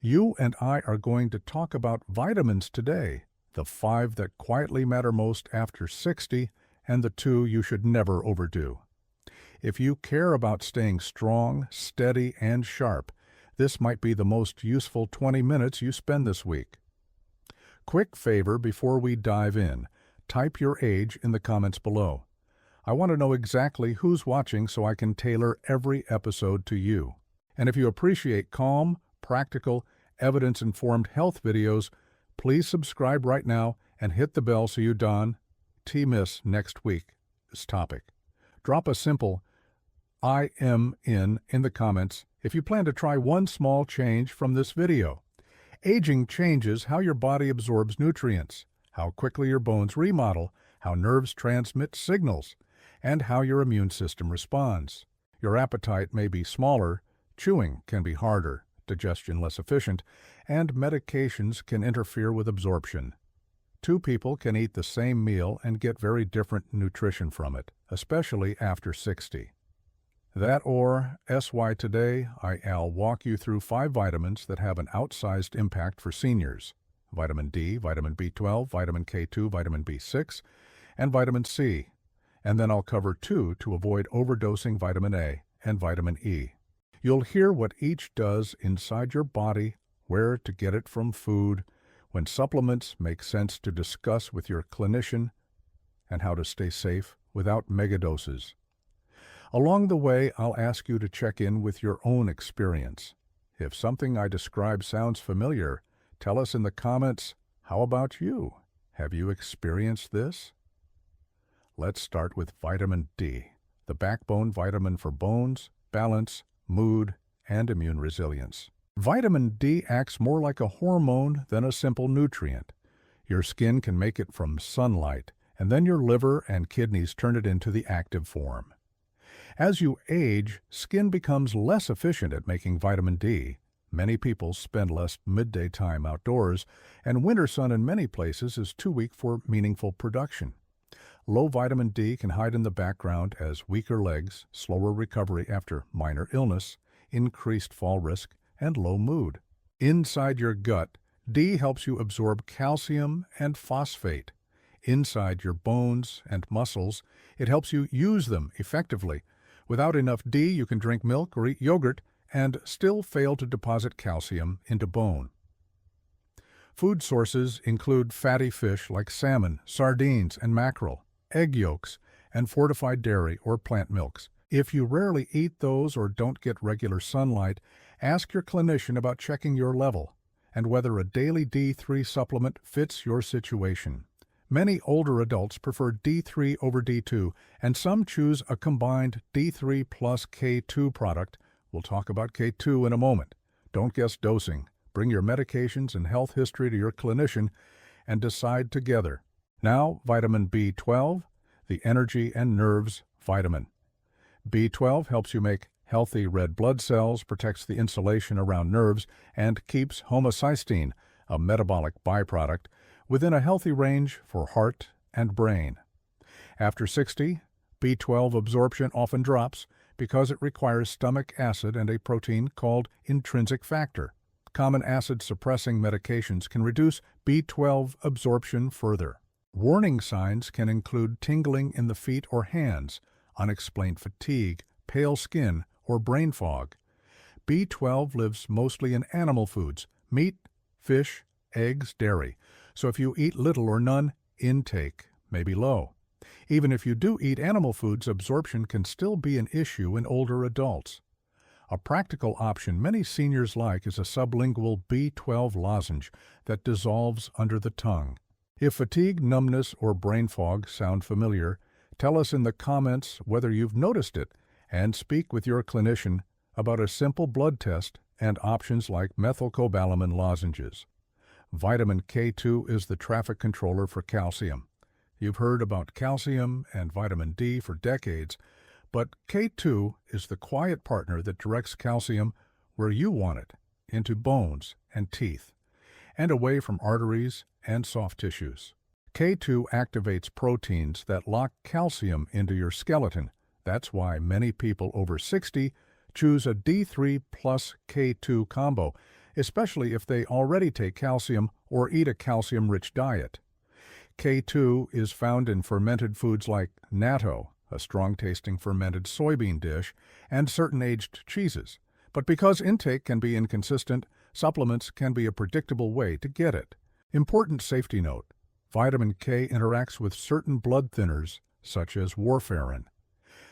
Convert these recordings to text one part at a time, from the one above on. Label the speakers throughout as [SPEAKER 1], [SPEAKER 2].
[SPEAKER 1] You and I are going to talk about vitamins today, the 5 that quietly matter most after 60, and the 2 you should never overdo. If you care about staying strong, steady, and sharp, this might be the most useful 20 minutes you spend this week. Quick favor before we dive in, type your age in the comments below. I want to know exactly who's watching so I can tailor every episode to you. And if you appreciate calm, practical, evidence-informed health videos, please subscribe right now and hit the bell so you don't miss next week's topic. Drop a simple I am in the comments if you plan to try one small change from this video. Aging changes how your body absorbs nutrients, how quickly your bones remodel, how nerves transmit signals, and how your immune system responds. Your appetite may be smaller, chewing can be harder, digestion less efficient, and medications can interfere with absorption. Two people can eat the same meal and get very different nutrition from it, especially after 60. That or SY today, I'll walk you through 5 vitamins that have an outsized impact for seniors. Vitamin D, vitamin B12, vitamin K2, vitamin B6, and vitamin C. And then I'll cover 2 to avoid overdosing vitamin A and vitamin E. You'll hear what each does inside your body, where to get it from food, when supplements make sense to discuss with your clinician, and how to stay safe without megadoses. Along the way, I'll ask you to check in with your own experience. If something I describe sounds familiar, tell us in the comments, how about you? Have you experienced this? Let's start with vitamin D, the backbone vitamin for bones, balance, mood, and immune resilience. Vitamin D acts more like a hormone than a simple nutrient. Your skin can make it from sunlight, and then your liver and kidneys turn it into the active form. As you age, skin becomes less efficient at making vitamin D. Many people spend less midday time outdoors, and winter sun in many places is too weak for meaningful production. Low vitamin D can hide in the background as weaker legs, slower recovery after minor illness, increased fall risk, and low mood. Inside your gut, D helps you absorb calcium and phosphate. Inside your bones and muscles, it helps you use them effectively. Without enough D, you can drink milk or eat yogurt and still fail to deposit calcium into bone. Food sources include fatty fish like salmon, sardines, and mackerel, egg yolks, and fortified dairy or plant milks. If you rarely eat those or don't get regular sunlight, ask your clinician about checking your level and whether a daily D3 supplement fits your situation. Many older adults prefer D3 over D2, and some choose a combined D3 plus K2 product. We'll talk about K2 in a moment. Don't guess dosing. Bring your medications and health history to your clinician and decide together. Now, vitamin B12, the energy and nerves vitamin. B12 helps you make healthy red blood cells, protects the insulation around nerves, and keeps homocysteine, a metabolic byproduct, within a healthy range for heart and brain. After 60, B12 absorption often drops because it requires stomach acid and a protein called intrinsic factor. Common acid-suppressing medications can reduce B12 absorption further. Warning signs can include tingling in the feet or hands, unexplained fatigue, pale skin, or brain fog. B12 lives mostly in animal foods, meat, fish, eggs, dairy. So if you eat little or none, intake may be low. Even if you do eat animal foods, absorption can still be an issue in older adults. A practical option many seniors like is a sublingual B12 lozenge that dissolves under the tongue. If fatigue, numbness, or brain fog sound familiar, tell us in the comments whether you've noticed it and speak with your clinician about a simple blood test and options like methylcobalamin lozenges. Vitamin K2 is the traffic controller for calcium. You've heard about calcium and vitamin D for decades, but K2 is the quiet partner that directs calcium where you want it, into bones and teeth, and away from arteries and soft tissues. K2 activates proteins that lock calcium into your skeleton. That's why many people over 60 choose a D3 plus K2 combo. especially if they already take calcium or eat a calcium-rich diet. K2 is found in fermented foods like natto, a strong-tasting fermented soybean dish, and certain aged cheeses. But because intake can be inconsistent, supplements can be a predictable way to get it. Important safety note: vitamin K interacts with certain blood thinners, such as warfarin.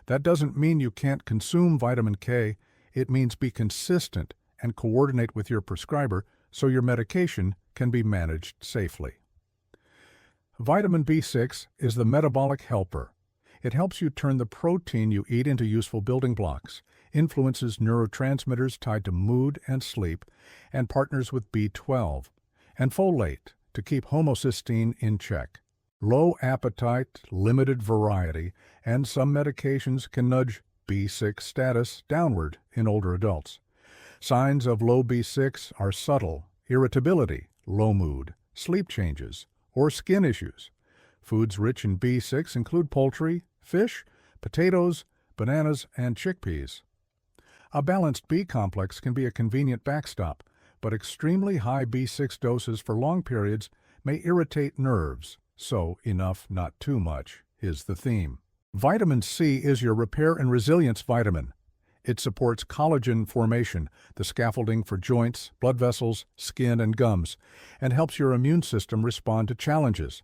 [SPEAKER 1] That doesn't mean you can't consume vitamin K, it means be consistent and coordinate with your prescriber so your medication can be managed safely. Vitamin B6 is the metabolic helper. It helps you turn the protein you eat into useful building blocks, influences neurotransmitters tied to mood and sleep, and partners with B12, and folate to keep homocysteine in check. Low appetite, limited variety, and some medications can nudge B6 status downward in older adults. Signs of low B6 are subtle: irritability, low mood, sleep changes, or skin issues. Foods rich in B6 include poultry, fish, potatoes, bananas, and chickpeas. A balanced B complex can be a convenient backstop, but extremely high B6 doses for long periods may irritate nerves, so enough, not too much, is the theme. Vitamin C is your repair and resilience vitamin. It supports collagen formation, the scaffolding for joints, blood vessels, skin, and gums, and helps your immune system respond to challenges.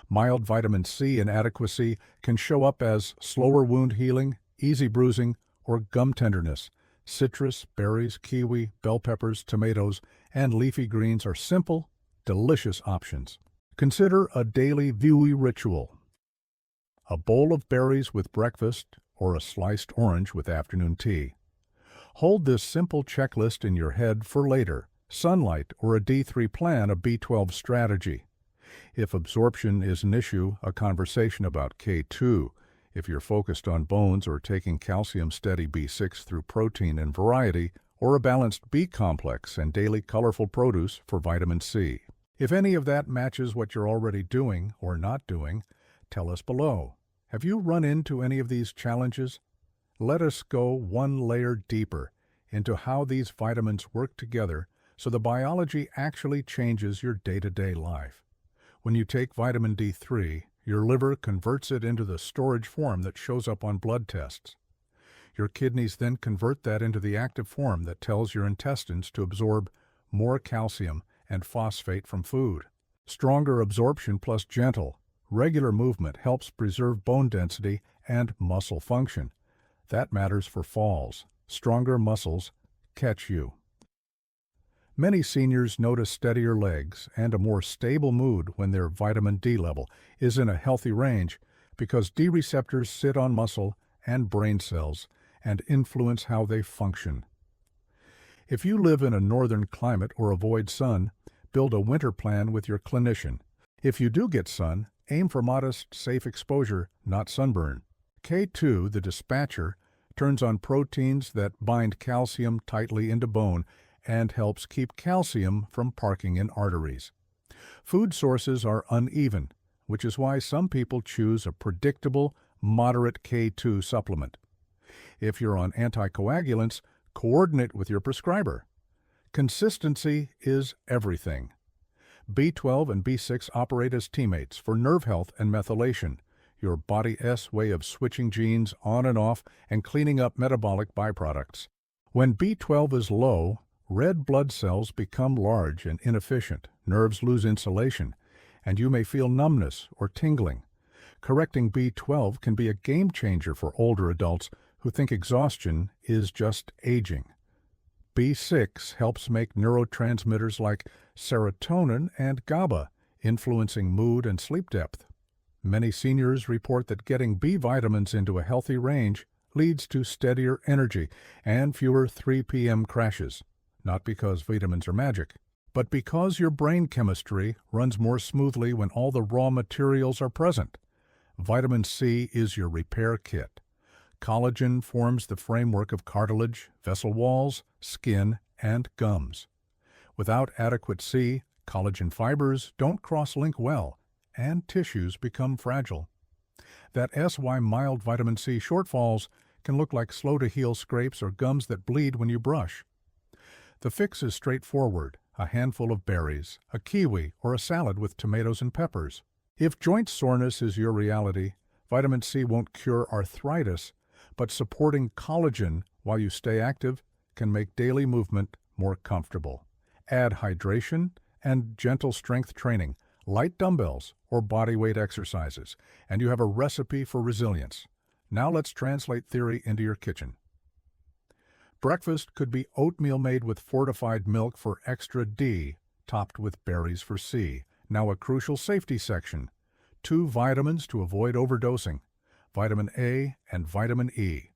[SPEAKER 1] Mild vitamin C inadequacy can show up as slower wound healing, easy bruising, or gum tenderness. Citrus, berries, kiwi, bell peppers, tomatoes, and leafy greens are simple, delicious options. Consider a daily VUI ritual: a bowl of berries with breakfast or a sliced orange with afternoon tea. Hold this simple checklist in your head for later: sunlight or a D3 plan, a B12 strategy. If absorption is an issue, a conversation about K2. If you're focused on bones or taking calcium-steady B6 through protein and variety, or a balanced B complex and daily colorful produce for vitamin C. If any of that matches what you're already doing or not doing, tell us below. Have you run into any of these challenges? Let us go one layer deeper into how these vitamins work together so the biology actually changes your day-to-day life. When you take vitamin D3, your liver converts it into the storage form that shows up on blood tests. Your kidneys then convert that into the active form that tells your intestines to absorb more calcium and phosphate from food. Stronger absorption plus gentle, regular movement helps preserve bone density and muscle function. That matters for falls. Stronger muscles catch you. Many seniors notice steadier legs and a more stable mood when their vitamin D level is in a healthy range because D receptors sit on muscle and brain cells and influence how they function. If you live in a northern climate or avoid sun, build a winter plan with your clinician. If you do get sun, aim for modest, safe exposure, not sunburn. K2, the dispatcher, turns on proteins that bind calcium tightly into bone and helps keep calcium from parking in arteries. Food sources are uneven, which is why some people choose a predictable, moderate K2 supplement. If you're on anticoagulants, coordinate with your prescriber. Consistency is everything. B12 and B6 operate as teammates for nerve health and methylation, your body's way of switching genes on and off and cleaning up metabolic byproducts. When B12 is low, red blood cells become large and inefficient, nerves lose insulation, and you may feel numbness or tingling. Correcting B12 can be a game changer for older adults who think exhaustion is just aging. B6 helps make neurotransmitters like serotonin and GABA, influencing mood and sleep depth. Many seniors report that getting B vitamins into a healthy range leads to steadier energy and fewer 3 p.m. crashes. Not because vitamins are magic, but because your brain chemistry runs more smoothly when all the raw materials are present. Vitamin C is your repair kit. Collagen forms the framework of cartilage, vessel walls, skin, and gums. Without adequate C, collagen fibers don't cross-link well, and tissues become fragile. That's why mild vitamin C shortfalls can look like slow-to-heal scrapes or gums that bleed when you brush. The fix is straightforward: a handful of berries, a kiwi, or a salad with tomatoes and peppers. If joint soreness is your reality, vitamin C won't cure arthritis, but supporting collagen while you stay active can make daily movement more comfortable. Add hydration and gentle strength training, light dumbbells, or bodyweight exercises, and you have a recipe for resilience. Now let's translate theory into your kitchen. Breakfast could be oatmeal made with fortified milk for extra D, topped with berries for C. Now a crucial safety section. 2 vitamins to avoid overdosing: vitamin A and vitamin E.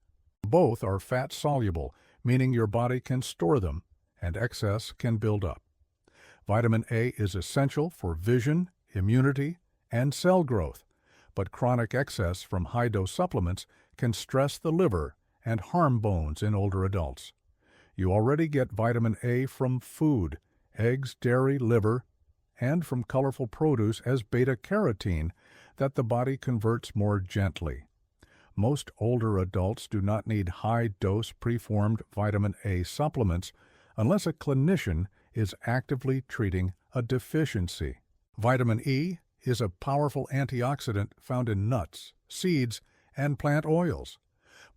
[SPEAKER 1] Both are fat-soluble, meaning your body can store them, and excess can build up. Vitamin A is essential for vision, immunity, and cell growth, but chronic excess from high-dose supplements can stress the liver and harm bones in older adults. You already get vitamin A from food, eggs, dairy, liver, and from colorful produce as beta-carotene that the body converts more gently. Most older adults do not need high-dose preformed vitamin A supplements unless a clinician is actively treating a deficiency. Vitamin E is a powerful antioxidant found in nuts, seeds, and plant oils.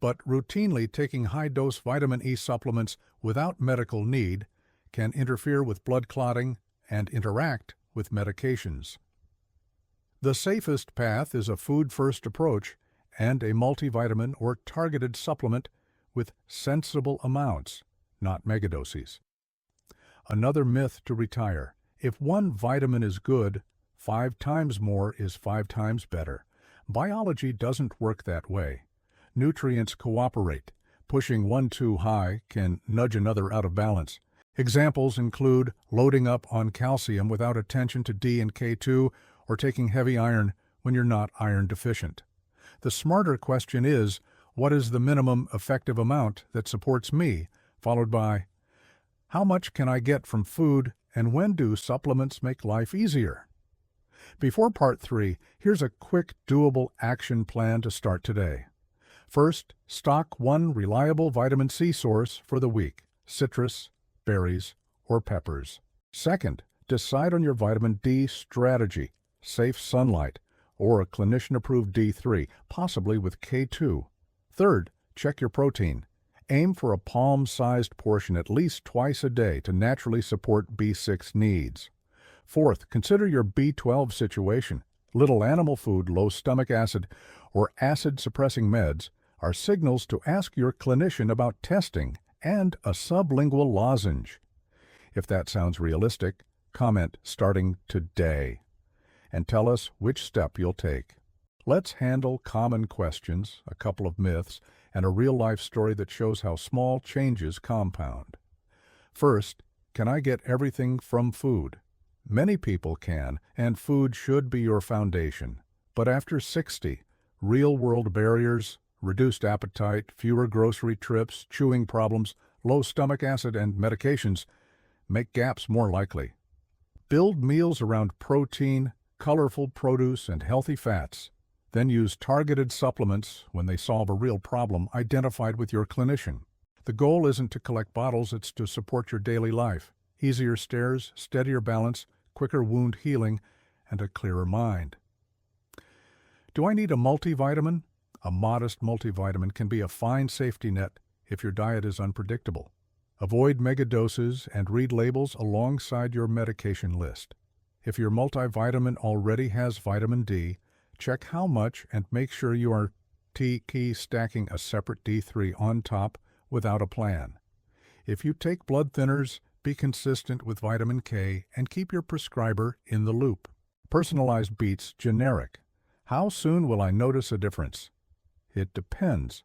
[SPEAKER 1] But routinely taking high-dose vitamin E supplements without medical need can interfere with blood clotting and interact with medications. The safest path is a food-first approach and a multivitamin or targeted supplement with sensible amounts, not megadoses. Another myth to retire: if one vitamin is good, 5 times more is 5 times better. Biology doesn't work that way. Nutrients cooperate. Pushing one too high can nudge another out of balance. Examples include loading up on calcium without attention to D and K2, or taking heavy iron when you're not iron deficient. The smarter question is, what is the minimum effective amount that supports me, followed by, how much can I get from food, and when do supplements make life easier? Before Part 3, here's a quick, doable action plan to start today. First, stock one reliable vitamin C source for the week: citrus, berries, or peppers. Second, decide on your vitamin D strategy: safe sunlight, or a clinician-approved D3, possibly with K2. Third, check your protein. Aim for a palm-sized portion at least twice a day to naturally support B6 needs. Fourth, consider your B12 situation. Little animal food, low stomach acid, or acid-suppressing meds are signals to ask your clinician about testing and a sublingual lozenge. If that sounds realistic, comment starting today and tell us which step you'll take. Let's handle common questions, a couple of myths, and a real-life story that shows how small changes compound. First, can I get everything from food? Many people can, and food should be your foundation. But after 60, real-world barriers, reduced appetite, fewer grocery trips, chewing problems, low stomach acid, and medications make gaps more likely. Build meals around protein, colorful produce, and healthy fats. Then use targeted supplements when they solve a real problem identified with your clinician. The goal isn't to collect bottles, it's to support your daily life. Easier stairs, steadier balance, quicker wound healing, and a clearer mind. Do I need a multivitamin? A modest multivitamin can be a fine safety net if your diet is unpredictable. Avoid megadoses and read labels alongside your medication list. If your multivitamin already has vitamin D, check how much and make sure you are key stacking a separate D3 on top without a plan. If you take blood thinners, be consistent with vitamin K and keep your prescriber in the loop. Personalized beats generic. How soon will I notice a difference? It depends.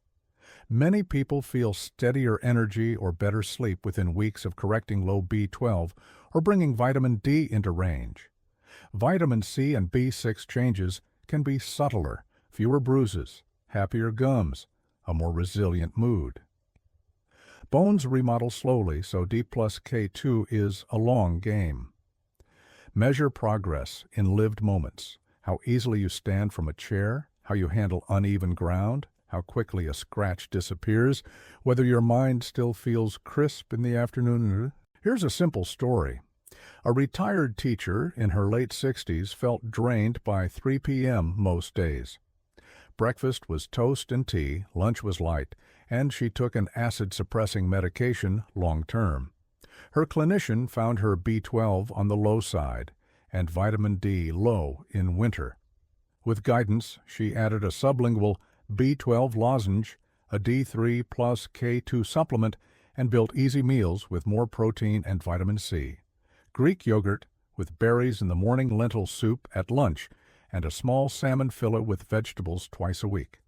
[SPEAKER 1] Many people feel steadier energy or better sleep within weeks of correcting low B12 or bringing vitamin D into range. Vitamin C and B6 changes can be subtler: fewer bruises, happier gums, a more resilient mood. Bones remodel slowly, so D plus K2 is a long game. Measure progress in lived moments: how easily you stand from a chair, how you handle uneven ground, how quickly a scratch disappears, whether your mind still feels crisp in the afternoon. Here's a simple story. A retired teacher in her late 60s felt drained by 3 p.m. most days. Breakfast was toast and tea, lunch was light, and she took an acid-suppressing medication long-term. Her clinician found her B12 on the low side and vitamin D low in winter. With guidance, she added a sublingual B12 lozenge, a D3 plus K2 supplement, and built easy meals with more protein and vitamin C. Greek yogurt with berries in the morning, lentil soup at lunch, and a small salmon fillet with vegetables twice a week.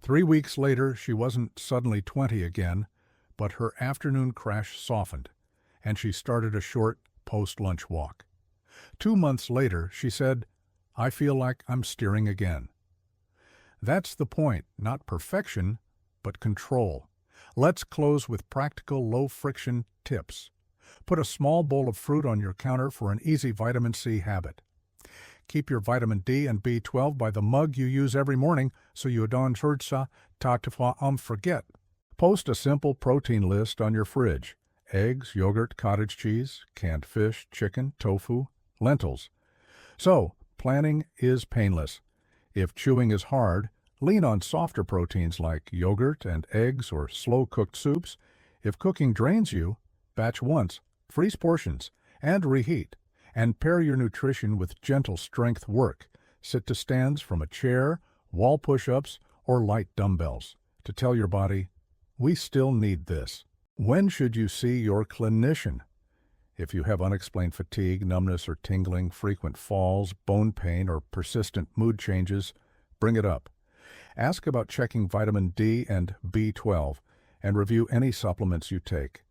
[SPEAKER 1] 3 weeks later, she wasn't suddenly 20 again, but her afternoon crash softened, and she started a short post-lunch walk. 2 months later, she said, "I feel like I'm steering again." That's the point, not perfection, but control. Let's close with practical, low-friction tips. Put a small bowl of fruit on your counter for an easy vitamin C habit. Keep your vitamin D and B12 by the mug you use every morning so you don't forget. Post a simple protein list on your fridge. Eggs, yogurt, cottage cheese, canned fish, chicken, tofu, lentils. So, planning is painless. If chewing is hard, lean on softer proteins like yogurt and eggs or slow-cooked soups. If cooking drains you, batch once, freeze portions, and reheat. And pair your nutrition with gentle strength work. Sit to stands from a chair, wall push-ups, or light dumbbells to tell your body, we still need this. When should you see your clinician? If you have unexplained fatigue, numbness or tingling, frequent falls, bone pain, or persistent mood changes, bring it up. Ask about checking vitamin D and B12 and review any supplements you take.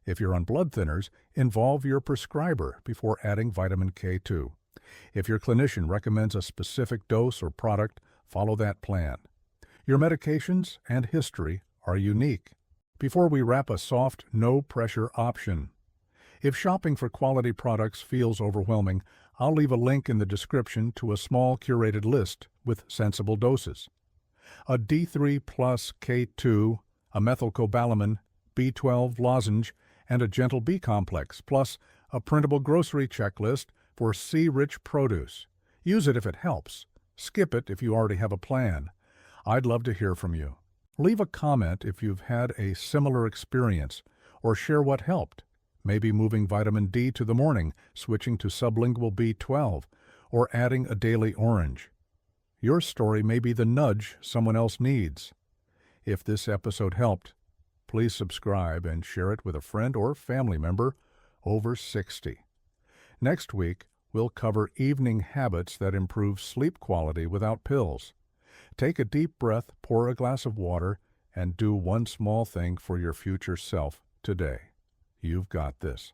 [SPEAKER 1] If you're on blood thinners, involve your prescriber before adding vitamin K2. If your clinician recommends a specific dose or product, follow that plan. Your medications and history are unique. Before we wrap, a soft, no-pressure option. If shopping for quality products feels overwhelming, I'll leave a link in the description to a small curated list with sensible doses. A D3 plus K2, a methylcobalamin, B12 lozenge, and a gentle B complex, plus a printable grocery checklist for C-rich produce. Use it if it helps. Skip it if you already have a plan. I'd love to hear from you. Leave a comment if you've had a similar experience, or share what helped. Maybe moving vitamin D to the morning, switching to sublingual B12, or adding a daily orange. Your story may be the nudge someone else needs. If this episode helped, please subscribe and share it with a friend or family member over 60. Next week, we'll cover evening habits that improve sleep quality without pills. Take a deep breath, pour a glass of water, and do one small thing for your future self today. You've got this.